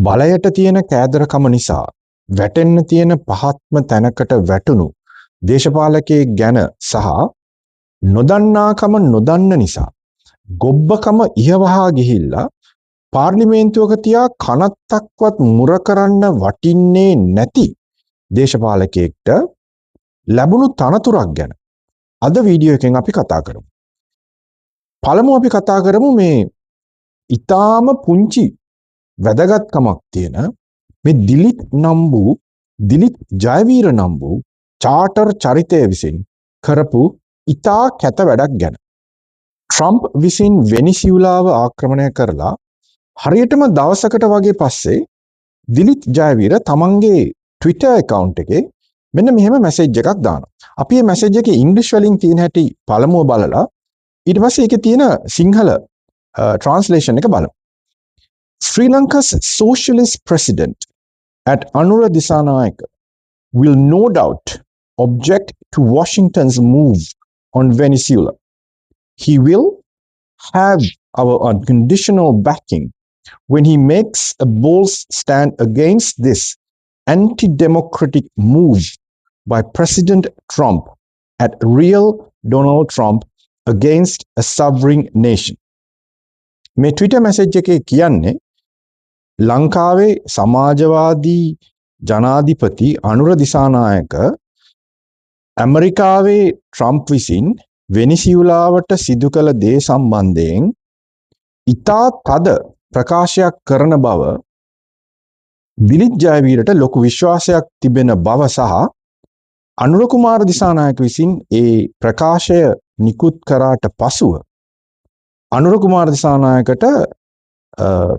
බලයට තියෙන කෑදරකම නිසා වැටෙන්න තියෙන පහත්ම තැනකට වැටුණු දේශපාලකයෙක් ගැන සහ නොදන්නාකම නොදන්න නිසා ගොබ්බකම ඉහවහා ගිහිල්ලා පාර්ලිමේන්තුවක තියා කනත්තක්වත් මුර කරන්න වටින්නේ නැති දේශපාලකයෙක්ට ලැබුණු තනතුරක් ගැන අද වීඩියෝ එකෙන් අපි කතා කරමු. පළමුව අපි කතා කරමු මේ ඊටාම පුංචි වැදගත්කමක් තියෙන මේ දිලිත් ජයවීර නම් වූ චාටර් චරිතය විසින් කරපු ඊටා කැත වැඩක් ගැන. ට්‍රම්ප් විසින් වෙනිසියුලාව ආක්‍රමණය කරලා හරියටම දවසකට වගේ පස්සේ දිලිත් ජයවීර තමන්ගේ Twitter account එකේ මෙන්න මෙහෙම මැසේජ් එකක් දානවා. අපි මේ මැසේජ් එකේ ඉංග්‍රීසි වලින් තියෙන හැටි පළමුව බලලා ඊට පස්සේ ඒකේ තියෙන සිංහල translation එක බලමු. Sri Lanka's socialist president at Anura Dissanayaka will no doubt object to Washington's move on Venezuela. He will have our unconditional backing when he makes a bold stand against this anti-democratic move by President Trump at real Donald Trump against a sovereign nation. මේ Twitter message එකේ කියන්නේ ලංකාවේ සමාජවාදී ජනාධිපති අනුර දිසානායක ඇමරිකාවේ Trump විසින් වෙනිසියුලාවට සිදු කළ දේ සම්බන්ධයෙන් ඉතා තද ප්‍රකාශයක් කරන බව දිලිත් ජයවීරට ලොකු විශ්වාසයක් තිබෙන බව සහ අනුර කුමාර දිසානායක විසින් ඒ ප්‍රකාශය නිකුත් කරාට පසුව අනුර කුමාර දිසානායකට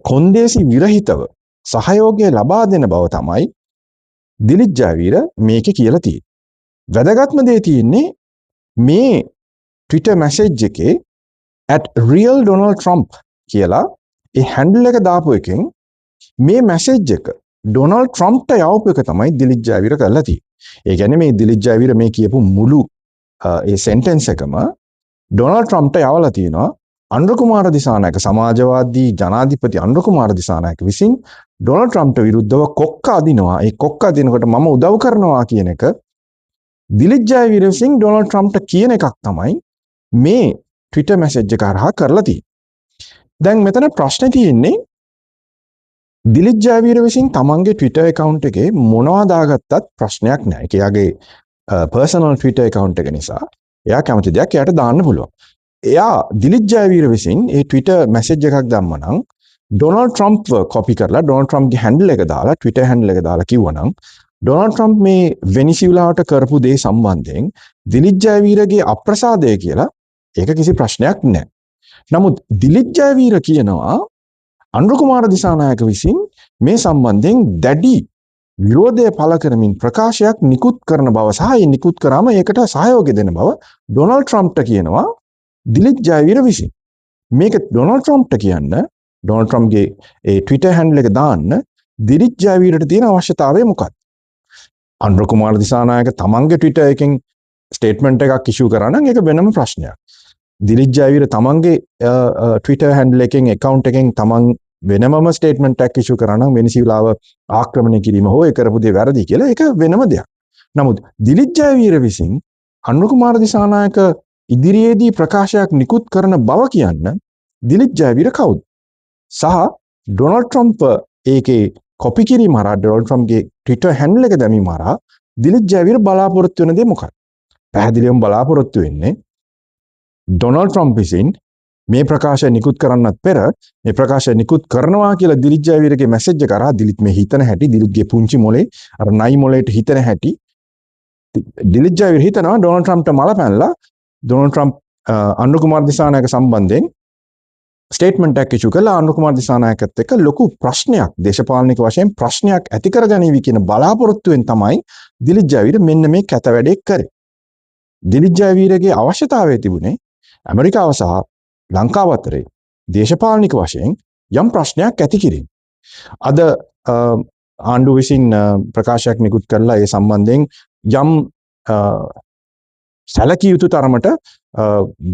කොන්දේසි විරහිතව සහයෝගය ලබා දෙන බව තමයි දිලිත් ජයවීර මේකේ කියලා තියෙන්නේ. වැදගත්ම දේ තියෙන්නේ මේ Twitter message එකේ @real Donald Trump කියලා ඒ handle එක දාපු එකෙන් මේ message එක ඩොනල්ඩ් ට්‍රම්ප්ට යවපු එක තමයි දිලිත් ජයවීර කරලා තියෙන්නේ. ඒ කියන්නේ මේ දිලිත් ජයවීර මේ කියපු මුළු ඒ sentence එකම ඩොනල්ඩ් ට්‍රම්ප්ට යවලා තියෙනවා. අනුර කුමාර දිසානායක සමාජවාදී ජනාධිපති අනුර කුමාර දිසානායක විසින් ඩොනල්ඩ් ට්‍රම්ප්ට විරුද්ධව කොක්ක අදිනවා. ඒ කොක්ක අදිනකොට මම උදව් කරනවා කියන එක දිලිත් ජයවීර විසින් ඩොනල්ඩ් ට්‍රම්ප්ට කියන එකක් තමයි මේ Twitter message එක හරහා කරලා තියෙන්නේ. දැන් මෙතන ප්‍රශ්නේ තියෙන්නේ දිලිත් ජයවීර විසින් තමන්ගේ Twitter account එකේ මොනවා දාගත්තත් ප්‍රශ්නයක් නෑ. ඒක එයාගේ personal Twitter account එක නිසා එයා කැමති දෙයක් එයාට දාන්න පුළුවන්. එයා දිලිත් ජයවීර විසින් ඒ Twitter message එකක් දැම්මනම් ඩොනල්ඩ් ට්‍රම්ප්ව copy කරලා ඩොනල්ඩ් ට්‍රම්ප්ගේ handle එක දාලා Twitter handle එක දාලා කිව්වනම් ඩොනල්ඩ් ට්‍රම්ප් මේ වෙනිසියුලාවට කරපු දේ සම්බන්ධයෙන් දිලිත් ජයවීරගේ අප්‍රසාදය කියලා ඒක කිසි ප්‍රශ්නයක් නෑ. නමුත් දිලිත් ජයවීර කියනවා අනුර කුමාර දිසානායක විසින් මේ සම්බන්ධයෙන් දැඩි විරෝධය පළ කරමින් ප්‍රකාශයක් නිකුත් කරන බව සහ ඒ නිකුත් කරාම ඒකට සහයෝගය දෙන බව ඩොනල්ඩ් ට්‍රම්ප්ට කියනවා දිලිත් ජයවීර විසින්. මේක ඩොනල්ඩ් ට්‍රම්ප්ට කියන්න ඩොනල්ඩ් ට්‍රම්ප්ගේ ඒ Twitter handle එක දාන්න දිලිත් ජයවීරට තියෙන අවශ්‍යතාවය මොකක්ද? අනුර කුමාර දිසානායක තමන්ගේ Twitter එකෙන් ස්ටේට්මන්ට් එකක් ඉෂුව කරා නම් ඒක වෙනම ප්‍රශ්නයක්. දිලිත් ජයවීර තමන්ගේ Twitter handle එකෙන් account එකෙන් තමන් වෙනමම ස්ටේට්මන්ට් එකක් ඉෂුව කරා නම් වෙනිසියුලාව ආක්‍රමණය කිරීම හෝ ඒ කරපු දේ වැරදි කියලා ඒක වෙනම දෙයක්. නමුත් දිලිත් ජයවීර විසින් අනුර කුමාර දිසානායක ඉදිරියේදී ප්‍රකාශයක් නිකුත් කරන බව කියන්න දිලිත් ජයවීර කවුද? සහ ඩොනල්ඩ් ට්‍රම්ප් ඒකේ කොපි කිරීම හරහා ඩොනල්ඩ් ට්‍රම්ප්ගේ Twitter handle එක දැමීම හරහා දිලිත් ජයවීර බලාපොරොත්තු වෙන දේ මොකක්ද? පැහැදිලිවම බලාපොරොත්තු වෙන්නේ ඩොනල්ඩ් ට්‍රම්ප් විසින් මේ ප්‍රකාශය නිකුත් කරන්නත් පෙර මේ ප්‍රකාශය නිකුත් කරනවා කියලා දිලිත් ජයවීරගේ මැසේජ් එක කරා දිලිත් මේ හිතන හැටි දිලිත්ගේ පුංචි මොලේ අර නයි මොලේට හිතන හැටි දිලිත් ජයවීර හිතනවා ඩොනල්ඩ් ට්‍රම්ප්ට මල පැනලා ඩොනල්ඩ් ට්‍රම්ප් අනුර කුමාර දිසානායක සම්බන්ධයෙන් ස්ටේට්මන්ට් එකක් ඉෂු කළා. අනුර කුමාර දිසානායකත් එක්ක ලොකු ප්‍රශ්නයක් දේශපාලනික වශයෙන් ප්‍රශ්නයක් ඇති කරගනීවි කියන බලාපොරොත්තුවෙන් තමයි දිලිත් ජයවීර මෙන්න මේ කැත වැඩේ කරේ. දිලිත් ජයවීරගේ අවශ්‍යතාවය තිබුණේ ඇමරිකාව සහ ලංකාව අතරේ දේශපාලනික වශයෙන් යම් ප්‍රශ්නයක් ඇති කිරීම. අද ආණ්ඩුව විසින් ප්‍රකාශයක් නිකුත් කරලා ඒ සම්බන්ධයෙන් යම් සැලකිය යුතු තරමට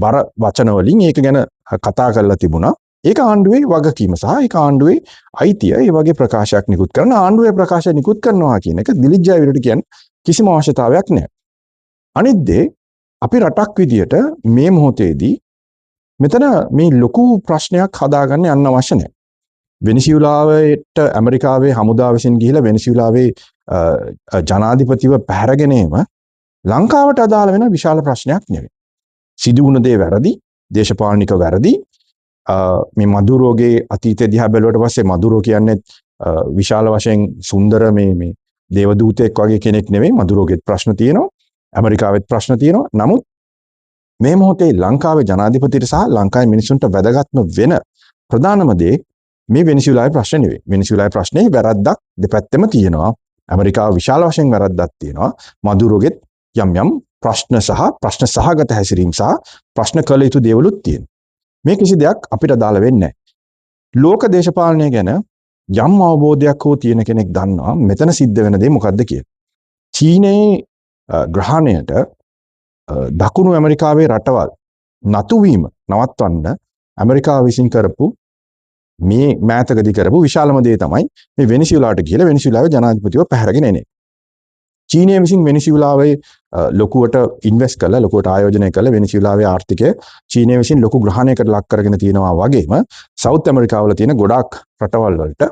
බර වචන වලින් ඒක ගැන කතා කරලා තිබුණා. ඒක ආණ්ඩුවේ වගකීම සහ ඒක ආණ්ඩුවේ අයිතිය. ඒ වගේ ප්‍රකාශයක් නිකුත් කරන ආණ්ඩුවේ ප්‍රකාශ නිකුත් කරනවා කියන එක දිලිත් ජයවීරට කියන්නේ කිසිම අවශ්‍යතාවයක් නැහැ. අනිත් දේ අපි රටක් විදියට මේ මොහොතේදී මෙතන මේ ලොකු ප්‍රශ්නයක් හදාගන්න යන්න අවශ්‍ය නැහැ. වෙනිසියුලාවට ඇමරිකාවේ හමුදාව විසින් ගිහිලා වෙනිසියුලාවේ ජනාධිපතිව පැහැරගෙන ඒම ලංකාවට අදාළ වෙන විශාල ප්‍රශ්නයක් නෙවෙයි. සිදු වුණ දේ වැරදි, දේශපාලනික වැරදි. මේ මදුරෝගේ අතීතය දිහා බැලුවට පස්සේ මදුරෝ කියන්නේ විශාල වශයෙන් සුන්දර මේ දේවදූතයෙක් වගේ කෙනෙක් නෙවෙයි. මදුරෝගෙත් ප්‍රශ්න තියෙනවා, ඇමරිකාවෙත් ප්‍රශ්න තියෙනවා. නමුත් මේ මොහොතේ ලංකාවේ ජනාධිපතිට සහ ලංකාවේ මිනිසුන්ට වැදගත්ම වෙන ප්‍රධානම දේ මේ වෙනිසියුලාවේ ප්‍රශ්න නෙවෙයි. වෙනිසියුලාවේ ප්‍රශ්නේ වැරද්දක් දෙපැත්තෙම තියෙනවා. ඇමරිකාව විශාල වශයෙන් වැරද්දක් තියෙනවා. මදුරෝගෙත් යම් ප්‍රශ්න සහගත හැසිරීම් සහ ප්‍රශ්න කළ යුතු දේවලුත් තියෙනවා. මේ කිසි දෙයක් අපිට අදාළ වෙන්නේ නැහැ. ලෝක දේශපාලනය ගැන යම් අවබෝධයක් හෝ තියෙන කෙනෙක් දන්නවා මෙතන සිද්ධ වෙන දේ මොකද්ද කියලා. චීනයේ ග්‍රහණයට දකුණු ඇමරිකාවේ රටවල් නතුවීම නවත්වන්න ඇමරිකාව විසින් කරපු මේ මෑතකදී කරපු විශාලම දේ තමයි මේ වෙනිසියුලාවට කියලා වෙනිසියුලාවේ ජනාධිපතිව පැහැරගෙන එන්නේ. චීනය විසින් වෙනිසියුලාවේ ලොකුවට ඉන්වෙස්ට් කරලා ලොකුවට ආයෝජනය කරලා වෙනිසියුලාවේ ආර්ථිකය චීනය විසින් ලොකු ග්‍රහණයකට ලක් කරගෙන තියෙනවා වගේම සවුත් ඇමරිකාවල තියෙන ගොඩාක් රටවල් වලට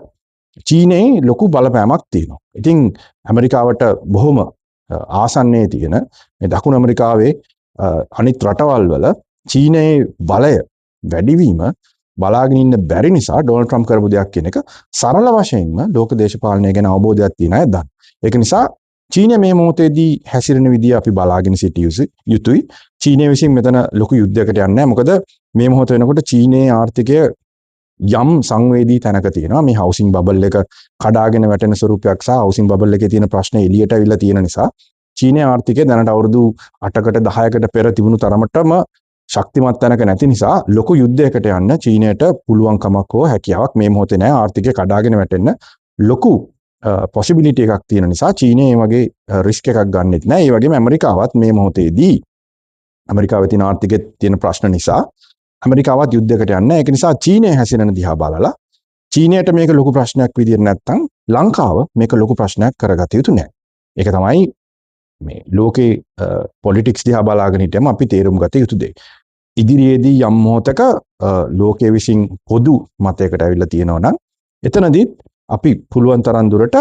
චීනයේ ලොකු බලපෑමක් තියෙනවා. ඉතින් ඇමරිකාවට බොහොම ආසන්නයේ තියෙන මේ දකුණු ඇමරිකාවේ අනිත් රටවල් වල චීනයේ බලය වැඩිවීම බලාගෙන ඉන්න බැරි නිසා ඩොනල්ඩ් ට්‍රම්ප් කරපු දෙයක් කියන එක සරල වශයෙන්ම ලෝක දේශපාලනය ගැන අවබෝධයක් තියෙන අය දන්න. ඒක නිසා චීනය මේ මොහොතේදී හැසිරෙන විදිය අපි බලාගෙන සිටිය යුතුයි. චීනය විසින් මෙතන ලොකු යුද්ධයකට යන්නේ නැහැ. මොකද මේ මොහොත වෙනකොට චීනයේ ආර්ථිකය යම් සංවේදී තැනක තියෙනවා. මේ හවුසින් බබල් එක කඩාගෙන වැටෙන ස්වරූපයක් සහ හවුසින් බබල් එකේ තියෙන ප්‍රශ්න එළියට අවිල්ලා තියෙන නිසා චීනයේ ආර්ථිකය දැනට අවුරුදු 8කට 10කට පෙර තිබුණු තරමටම ශක්තිමත් තැනක නැති නිසා ලොකු යුද්ධයකට යන්න චීනයට පුළුවන්කමක් හෝ හැකියාවක් මේ මොහොතේ නැහැ. ආර්ථිකය කඩාගෙන වැටෙන්න ලොකු possibility එකක් තියෙන නිසා චීනය මේ වගේ රිස්ක් එකක් ගන්නෙත් නැහැ. ඒ වගේම ඇමරිකාවත් මේ මොහොතේදී ඇමරිකාවේ තියෙන ආර්ථිකයේ තියෙන ප්‍රශ්න නිසා ඇමරිකාවත් යුද්ධයකට යන්නේ නැහැ. ඒක නිසා චීනය හැසිරෙන දිහා බලලා චීනයට මේක ලොකු ප්‍රශ්නයක් විදියට නැත්තම් ලංකාව මේක ලොකු ප්‍රශ්නයක් කරගත යුතු නැහැ. ඒක තමයි මේ ලෝකේ පොලිටික්ස් දිහා බලාගෙන හිටියම අපි තේරුම් ගත යුතු දේ. ඉදිරියේදී යම් මොහොතක ලෝකයේ විසින් පොදු මතයකට ඇවිල්ලා තියෙනවා නම් එතනදී අපි පුළුවන් තරම් දුරට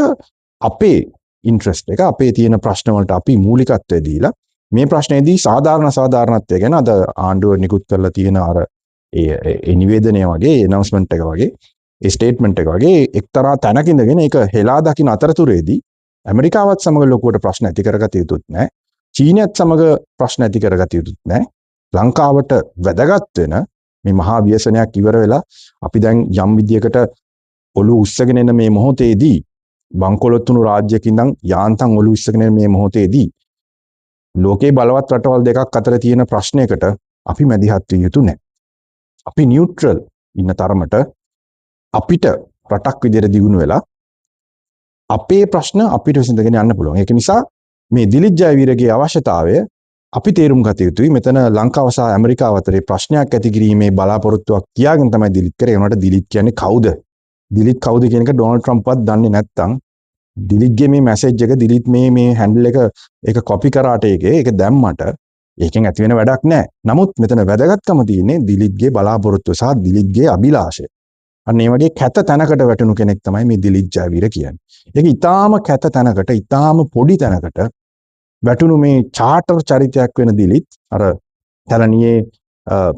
අපේ ඉන්ට්‍රස්ට් එක අපේ තියෙන ප්‍රශ්න වලට අපි මූලිකත්වය දීලා මේ ප්‍රශ්නේදී සාධාරණත්වය ගැන අද ආණ්ඩුව නිකුත් කරලා තියෙන අර ඒ නිවේදනය වගේ ඇනවුස්මන්ට් එක වගේ ඒ ස්ටේට්මන්ට් එක වගේ එක්තරා තැනක ඉඳගෙන ඒක හෙලා දකින්න අතරතුරේදී ඇමරිකාවත් සමග ලොකුවට ප්‍රශ්න ඇති කරගත යුතුත් නැහැ. චීනයත් සමග ප්‍රශ්න ඇති කරගත යුතුත් නැහැ. ලංකාවට වැදගත් වෙන මේ මහා ව්‍යසනයක් ඉවර වෙලා අපි දැන් යම් විදියකට ඔළුව උස්සගෙන එන මේ මොහොතේදී බංකොලොත් වුණු රාජ්‍යයක ඉඳන් යාන්තම් ඔළුව උස්සගෙන එන මේ මොහොතේදී ලෝකේ බලවත් රටවල් දෙකක් අතර තියෙන ප්‍රශ්නයකට අපි මැදිහත් විය යුතු නැහැ. අපි නියුට්‍රල් ඉන්න තරමට අපිට රටක් විදියට දියුණු වෙලා අපේ ප්‍රශ්න අපිට විසඳගෙන යන්න පුළුවන්. ඒක නිසා මේ දිලිත් ජයවීරගේ අවශ්‍යතාවය අපි තේරුම් ගත යුතුයි. මෙතන ලංකාව සහ ඇමරිකාව අතරේ ප්‍රශ්නයක් ඇති කිරීමේ බලාපොරොත්තුවක් තියාගෙන තමයි දිලිත් කරේ. ඒ වුණාට දිලිත් කියන්නේ කවුද? දිලිත් කවුද කියන එක ඩොනල්ඩ් ට්‍රම්ප්වත් දන්නේ නැත්නම් දිලිත්ගේ මේ මැසේජ් එක දිලිත් මේ හැන්ඩල් එක ඒක කොපි කරාට ඒක දැම්මට ඒකෙන් ඇති වෙන වැඩක් නැහැ. නමුත් මෙතන වැදගත්කම තියෙන්නේ දිලිත්ගේ බලාපොරොත්තුව සහ දිලිත්ගේ අභිලාෂය. අන්න ඒ වගේ කැත තැනකට වැටුණු කෙනෙක් තමයි මේ දිලිත් ජයවීර කියන්නේ. ඒක ඊටාම කැත තැනකට, ඊටාම පොඩි තැනකට වැටුණු මේ චාටර් චරිතයක් වෙන දිලිත් අර කැලණියේ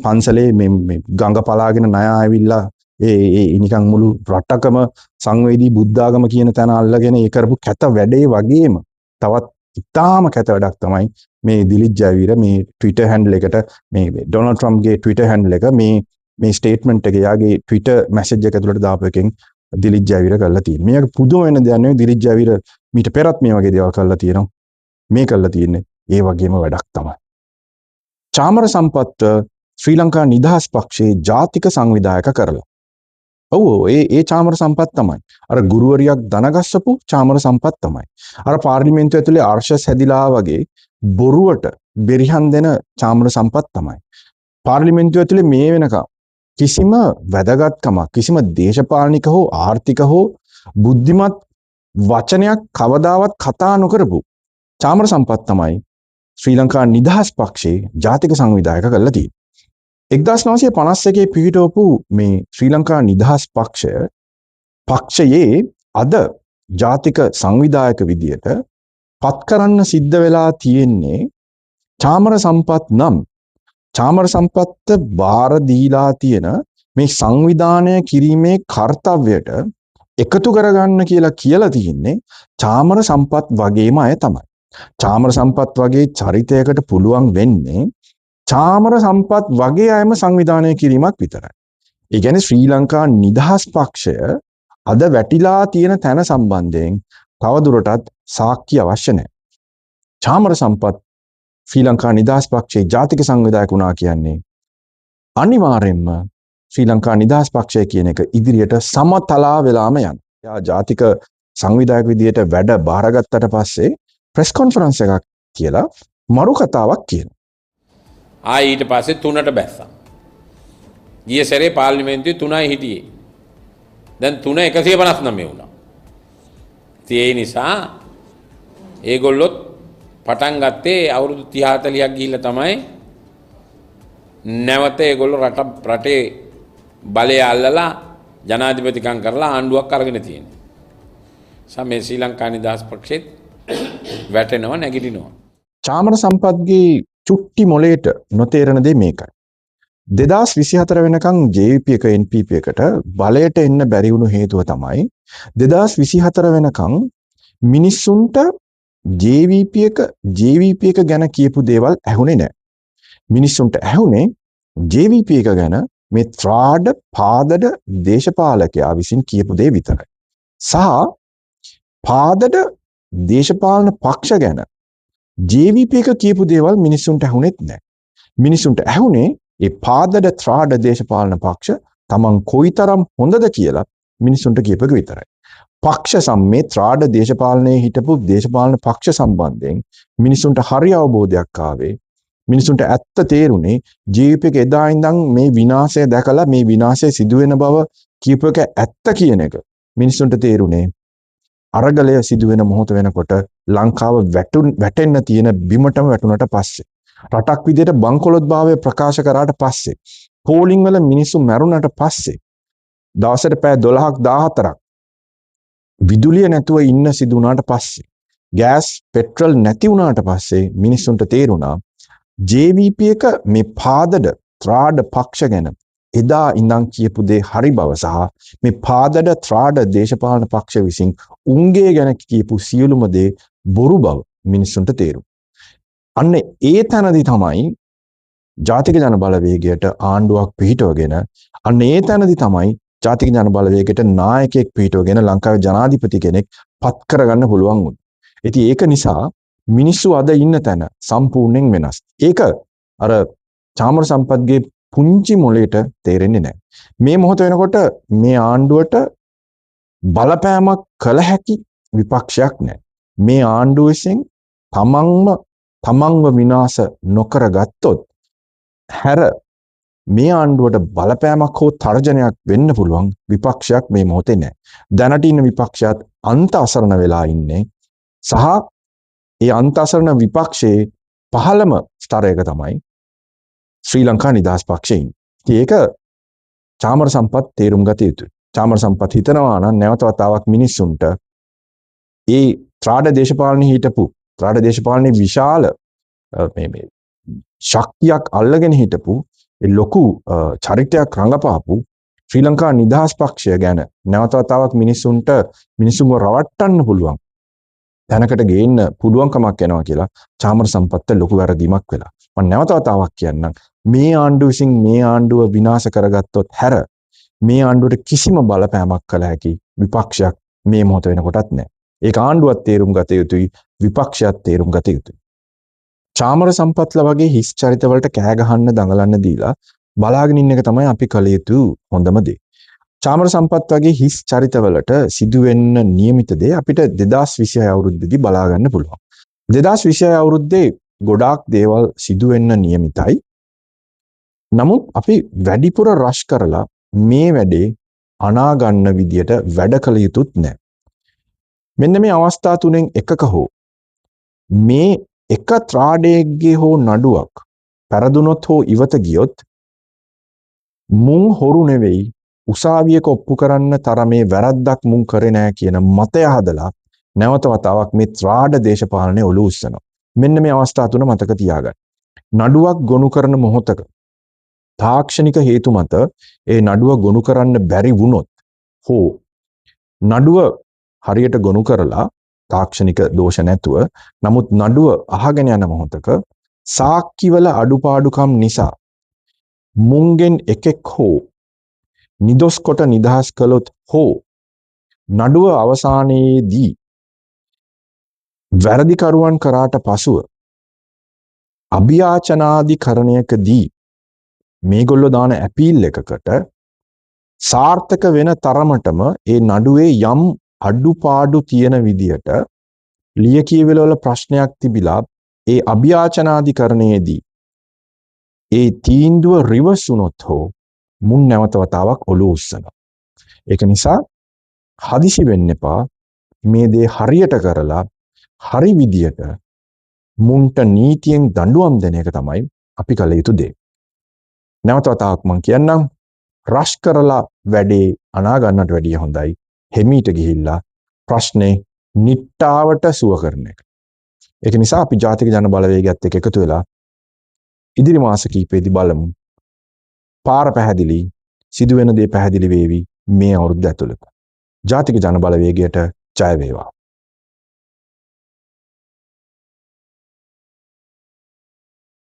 පන්සලේ මේ ගඟ පලාගෙන ණය ආවිල්ලා ඒ නිකන් මුළු රටකම සංවේදී බුද්ධාගම කියන තැන අල්ලගෙන ඒ කරපු කැත වැඩේ වගේම තවත් ඊටාම කැත වැඩක් තමයි මේ දිලිත් ජයවීර මේ Twitter handle එකට මේ ඩොනල්ඩ් ට්‍රම්ප්ගේ Twitter handle එක මේ ස්ටේට්මන්ට් එක යාගේ Twitter message එක ඇතුළට දාපු එකෙන් දිලිත් ජයවීර කරලා තියෙන්නේ. මේක පුදුම වෙන දෙයක් නෙවෙයි. දිලිත් ජයවීර මීට පෙරත් මේ වගේ දේවල් කරලා තියෙනවා. මේ කරලා තියෙන්නේ ඒ වගේම වැඩක් තමයි. චාමර සම්පත් ශ්‍රී ලංකා නිදහස් පක්ෂයේ ජාතික සංවිධායක කරලා. ඔව් ඒ චාමර සම්පත් තමයි. අර ගුරුවරියක් දනගස්සපු චාමර සම්පත් තමයි. අර පාර්ලිමේන්තුව ඇතුලේ ආර්ෂස් හැදිලා වගේ බොරුවට බෙරිහන් දෙන චාමර සම්පත් තමයි. පාර්ලිමේන්තුව ඇතුලේ මේ වෙනකම් කිසිම වැදගත්කමක් කිසිම දේශපාලනික හෝ ආර්ථික හෝ බුද්ධිමත් වචනයක් කවදාවත් කතා නොකරපු චාමර සම්පත් තමයි ශ්‍රී ලංකා නිදහස් පක්ෂයේ ජාතික සංවිධායක කරලා තියෙන්නේ. 1951 පිහිටවපු මේ ශ්‍රී ලංකා නිදහස් පක්ෂයේ අද ජාතික සංවිධායක විදියට පත් කරන්න සිද්ධ වෙලා තියෙන්නේ චාමර සම්පත් නම් චාමර සම්පත්ත බාර දීලා තියෙන මේ සංවිධානය කිරීමේ කාර්යයට එකතු කරගන්න කියලා තියෙන්නේ චාමර සම්පත් වගේම අය තමයි. චාමර සම්පත් වගේ චරිතයකට පුළුවන් වෙන්නේ චාමර සම්පත් වගේ අයම සංවිධානය කිරීමක් විතරයි. ඒ කියන්නේ ශ්‍රී ලංකා නිදහස් පක්ෂය අද වැටිලා තියෙන තැන සම්බන්ධයෙන් තවදුරටත් සාක්ෂි අවශ්‍ය නැහැ. චාමර සම්පත් ශ්‍රී ලංකා නිදහස් පක්ෂයේ ජාතික සංවිධායක වුණා කියන්නේ අනිවාර්යෙන්ම ශ්‍රී ලංකා නිදහස් පක්ෂය කියන එක ඉදිරියට සමතලා වෙලාම යන. එයා ජාතික සංවිධායක විදියට වැඩ බාරගත්තට පස්සේ ප්‍රෙස් කොන්ෆරන්ස් එකක් කියලා මරු කතාවක් කියනවා. ඊට පස්සේ 3ට බැස්සා. ගිය සැරේ පාර්ලිමේන්තුවේ 3යි හිටියේ. දැන් 3 159 වුණා. ඒ නිසා ඒගොල්ලොත් පටන් ගත්තේ අවුරුදු 30 40ක් ගිහිල්ලා තමයි නැවත ඒගොල්ලෝ රටේ බලය අල්ලලා ජනාධිපතිකම් කරලා ආණ්ඩුවක් අරගෙන තියෙනවා. සමේ ශ්‍රී ලංකා නිදහස් පක්ෂෙත් වැටෙනවා නැගිටිනවා. චාමර සම්පත්ගේ චුට්ටි මොලේට නොතේරෙන දේ මේකයි. 2024 වෙනකන් JVP එක NPP එකට බලයට එන්න බැරි වුණු හේතුව තමයි 2024 වෙනකන් මිනිස්සුන්ට JVP එක ගැන කියපු දේවල් ඇහුනේ නැහැ. මිනිස්සුන්ට ඇහුනේ JVP එක ගැන මේ ත්‍රාඩ පාදඩ දේශපාලකයා විසින් කියපු දේ විතරයි. සහ පාදඩ දේශපාලන පක්ෂ ගැන JVP එක කියපු දේවල් මිනිස්සුන්ට ඇහුනේත් නැහැ. මිනිස්සුන්ට ඇහුනේ ඒ පාදඩ ත්‍රාඩ දේශපාලන පක්ෂ තමන් කොයිතරම් හොඳද කියලා මිනිස්සුන්ට කියපු එක විතරයි. පක්ෂ සම්මේ ත්‍රාඩ දේශපාලනයේ හිටපු දේශපාලන පක්ෂ සම්බන්ධයෙන් මිනිස්සුන්ට හරි අවබෝධයක් ආවේ. මිනිසුන්ට ඇත්ත තේරුනේ JVP එක එදා ඉඳන් මේ විනාශය දැකලා මේ විනාශය සිදුවෙන බව කියපු එක ඇත්ත කියන එක මිනිසුන්ට තේරුනේ අරගලය සිදුවෙන මොහොත වෙනකොට ලංකාව වැටෙන්න තියෙන බිමටම වැටුණට පස්සේ රටක් විදියට බංකොලොත් භාවය ප්‍රකාශ කරාට පස්සේ පෝලිං වල මිනිස්සු මැරුණාට පස්සේ දවසට පැය 12ක් 14ක් විදුලිය නැතුව ඉන්න සිදු වුණාට පස්සේ ගෑස් පෙට්‍රල් නැති වුණාට පස්සේ මිනිස්සුන්ට තේරුණා JVP එක මේ පාදඩ ත්‍රාඩ පක්ෂ ගැන එදා ඉඳන් කියපු දේ හරි බව සහ මේ පාදඩ ත්‍රාඩ දේශපාලන පක්ෂ විසින් උන්ගේ ගැන කියපු සියලුම දේ බොරු බව මිනිස්සුන්ට තේරුණා. අන්න ඒ තැනදී තමයි ජාතික ජන බලවේගයට ආණ්ඩුවක් පිහිටවගෙන අන්න ඒ තැනදී තමයි ජාතික ජන බලවේගයට නායකයෙක් පිහිටවගෙන ලංකාවේ ජනාධිපති කෙනෙක් පත් කරගන්න පුළුවන් වුණා. ඉතින් ඒක නිසා මිනිස්සු අද ඉන්න තැන සම්පූර්ණයෙන් වෙනස්. ඒක අර චාමර සම්පත්ගේ පුංචි මොලේට තේරෙන්නේ නැහැ. මේ මොහොත වෙනකොට මේ ආණ්ඩුවට බලපෑමක් කළ හැකි විපක්ෂයක් නැහැ. මේ ආණ්ඩුව විසින් තමන්ව විනාශ නොකර ගත්තොත් හැර මේ ආණ්ඩුවට බලපෑමක් හෝ තර්ජනයක් වෙන්න පුළුවන් විපක්ෂයක් මේ මොහොතේ නැහැ. දැනට ඉන්න විපක්ෂයත් අන්ත අසරණ වෙලා ඉන්නේ. සහ ඒ අන්ත අසරණ විපක්ෂයේ පහළම ස්තරයක තමයි ශ්‍රී ලංකා නිදහස් පක්ෂය. ඒක චාමර සම්පත් තේරුම් ගත යුතුයි. චාමර සම්පත් හිතනවා නම් නැවත වතාවක් මිනිස්සුන්ට ඒ ත්‍රාඩ දේශපාලනයේ හිටපු ත්‍රාඩ දේශපාලනයේ විශාල මේ ශක්තියක් අල්ලගෙන හිටපු ඒ ලොකු චරිතයක් රඟපාපු ශ්‍රී ලංකා නිදහස් පක්ෂය ගැන නැවත වතාවක් මිනිසුන්ව රවට්ටන්න පුළුවන් තැනකට ගේන්න පුළුවන්කමක් එනවා කියලා චාමර සම්පත්ත ලොකු වැරදීමක් වෙලා. මම නැවත වතාවක් කියන්නම් මේ ආණ්ඩුව විසින් මේ ආණ්ඩුව විනාශ කරගත්තොත් හැර මේ ආණ්ඩුවට කිසිම බලපෑමක් කළ හැකි විපක්ෂයක් මේ මොහොත වෙනකොටත් නැහැ. ඒක ආණ්ඩුවත් තේරුම් ගත යුතුයි විපක්ෂයත් තේරුම් ගත යුතුයි. චාමර සම්පත්ලා වගේ හිස් චරිතවලට කෑ ගහන්න දඟලන්න දීලා බලාගෙන ඉන්න එක තමයි අපි කළ යුතු හොඳම දේ. චාමර සම්පත් වගේ හිස් චරිතවලට සිදුවෙන්න නියමිත දේ අපිට 2026 අවුරුද්දේදී බලා ගන්න පුළුවන්. 2026 අවුරුද්දේ ගොඩාක් දේවල් සිදුවෙන්න නියමිතයි. නමුත් අපි වැඩිපුර රෂ් කරලා මේ වැඩේ අනා ගන්න විදියට වැඩ කළ යුතුත් නැහැ. මෙන්න මේ අවස්ථා තුනෙන් එකක හෝ මේ එක ත්‍රාඩයේගේ හෝ නඩුවක් පෙරදුනොත් හෝ ඉවත ගියොත් මුන් හොරු නෙවෙයි උසාවියක ඔප්පු කරන්න තරමේ වැරද්දක් මුන් කරේ නැහැ කියන මතය හදලා නැවත වතාවක් මේ ත්‍රාඩ දේශපාලනය ඔලු උස්සනවා. මෙන්න මේ අවස්ථා තුන මතක තියාගන්න. නඩුවක් ගොනු කරන මොහොතක තාක්ෂණික හේතු මත ඒ නඩුව ගොනු කරන්න බැරි වුණොත් හෝ නඩුව හරියට ගොනු කරලා තාක්ෂණික දෝෂ නැතුව නමුත් නඩුව අහගෙන යන මොහොතක සාක්කිවල අඩුපාඩුකම් නිසා මුන්ගෙන් එකෙක් හෝ නිදොස් කොට නිදහස් කළොත් හෝ නඩුව අවසානයේදී වැරදිකරුවන් කරාට පසුව අභියාචනාධිකරණයකදී මේගොල්ලෝ දාන ඇපීල් එකකට සාර්ථක වෙන තරමටම ඒ නඩුවේ යම් අඩුපාඩු තියෙන විදියට ලියකියවිලවල ප්‍රශ්නයක් තිබිලා ඒ අභියාචනාධිකරණයේදී ඒ තීන්දුව රිවර්ස් වුණොත් හෝ මුන් නැවත වතාවක් ඔලුව උස්සනවා. ඒක නිසා හදිසි වෙන්න එපා. මේ දේ හරියට කරලා හරි විදියට මුන්ට නීතියෙන් දඬුවම් දෙන එක තමයි අපි කළ යුතු දේ. නැවත වතාවක් මම කියන්නම් රෂ් කරලා වැඩේ අනා ගන්නට වැඩිය හොඳයි හෙමීට ගිහිල්ලා ප්‍රශ්නේ නිට්ටාවට සුව කරන එක. ඒක නිසා අපි ජාතික ජන බලවේගයත් එක්ක එකතු වෙලා ඉදිරි මාස කිහිපෙදී බලමු. පාර පැහැදිලි, සිදුවෙන දේ පැහැදිලි වේවි මේ අවුරුද්ද ඇතුළත. ජාතික ජන බලවේගයට ජය වේවා.